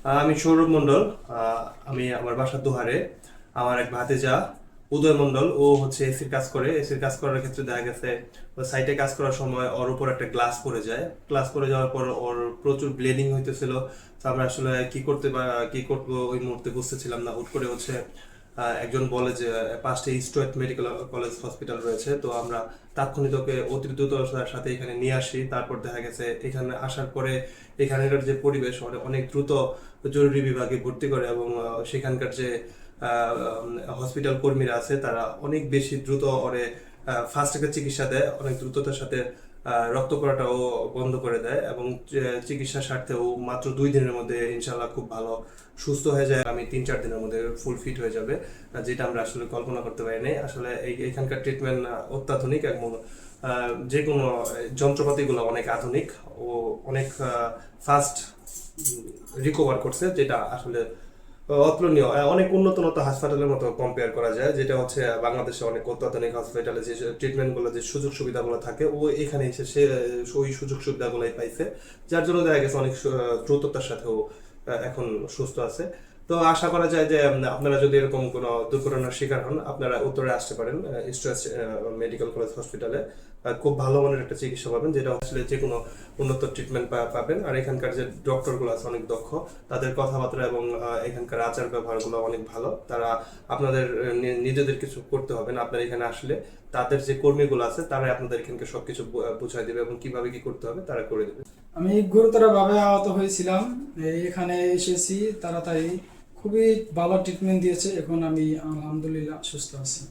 আমি সৌরভ মণ্ডল। আমি আমার বাসা দোহারে। আমার এক ভাতিজা উদয় মণ্ডল, ও হচ্ছে এসির কাজ করে। এসির কাজ করার ক্ষেত্রে দেখা গেছে ও সাইটে কাজ করার সময় ওর উপর একটা গ্লাস পড়ে যায়। গ্লাস পড়ে যাওয়ার পর ওর প্রচুর ব্লিডিং হইতেছিল। তো আমরা আসলে কি করবো ওই মুহূর্তে বুঝতেছিলাম না। হুট করে হচ্ছে একজন বলে যে পাঁচটা স্টুয়ার্ট মেডিকেল কলেজ হসপিটাল রয়েছে। তো আমরা তাৎক্ষণিক ওকে অতি দ্রুততার সাথে এখানে নিয়ে আসি। তারপর দেখা গেছে এখানে আসার পরে এখানকার যে পরিবেশ অনেক দ্রুত জরুরি বিভাগে ভর্তি করে, এবং সেখানকার যে হসপিটাল কর্মীরা আছে তারা অনেক বেশি দ্রুত ওরে ফার্স্ট একটা চিকিৎসা দেয়, অনেক দ্রুততার সাথে রক্ত করাটাও বন্ধ করে দেয়, এবং চিকিৎসার স্বার্থে ও মাত্র 2 দিনের মধ্যে ইনশাল্লাহ খুব ভালো সুস্থ হয়ে যায়। আমি 3-4 দিনের মধ্যে ফুল ফিট হয়ে যাবে, যেটা আমরা আসলে কল্পনা করতে পারি নাই। আসলে এখানকার ট্রিটমেন্ট অত্যাধুনিক, এবং যে কোনো যন্ত্রপাতিগুলো অনেক আধুনিক ও অনেক ফাস্ট রিকভার করছে, যেটা আসলে অতুলনীয়। অনেক উন্নত হাসপাতালের মতো কম্পেয়ার করা যায়, যেটা হচ্ছে বাংলাদেশে অনেক অত্যাধুনিক হসপিটালে যে ট্রিটমেন্টগুলো, যে সুযোগ সুবিধাগুলো থাকে, ও এখানে এসে সে ওই সুযোগ সুবিধাগুলোই পাইছে, যার জন্য দেখা গেছে অনেক দ্রুততার সাথে ও এখন সুস্থ আছে। তো আশা করা যায় যে আপনারা যদি এরকম কোনো দুর্ঘটনার শিকার হন, আপনারা উত্তরে আসতে পারেন স্ট্রেস মেডিকেল কলেজ হসপিটালে। খুব ভালো মানের একটা চিকিৎসা পাবেন, যেটা আসলে যে কোনো উন্নত ট্রিটমেন্ট পাবেন। আর এখানকার যে ডক্টরগুলো আছে অনেক দক্ষ, তাদের কথাবার্তা এবং এখানকার আচার ব্যবহারগুলো অনেক ভালো। তারা আপনাদের নিজেদের কিছু করতে হবে না, আপনার এখানে আসলে তাদের যে কর্মীগুলো আছে তারাই আপনাদের এখানকে সবকিছু বুঝাই দেবে এবং কিভাবে কি করতে হবে তারা করে দেবে। আমি গুরুতরভাবে আহত হয়েছিলাম, এখানে এসেছি তাড়াতাড়ি, খুবই ভালো ট্রিটমেন্ট দিয়েছে, এখন আমি আলহামদুলিল্লাহ সুস্থ আছি।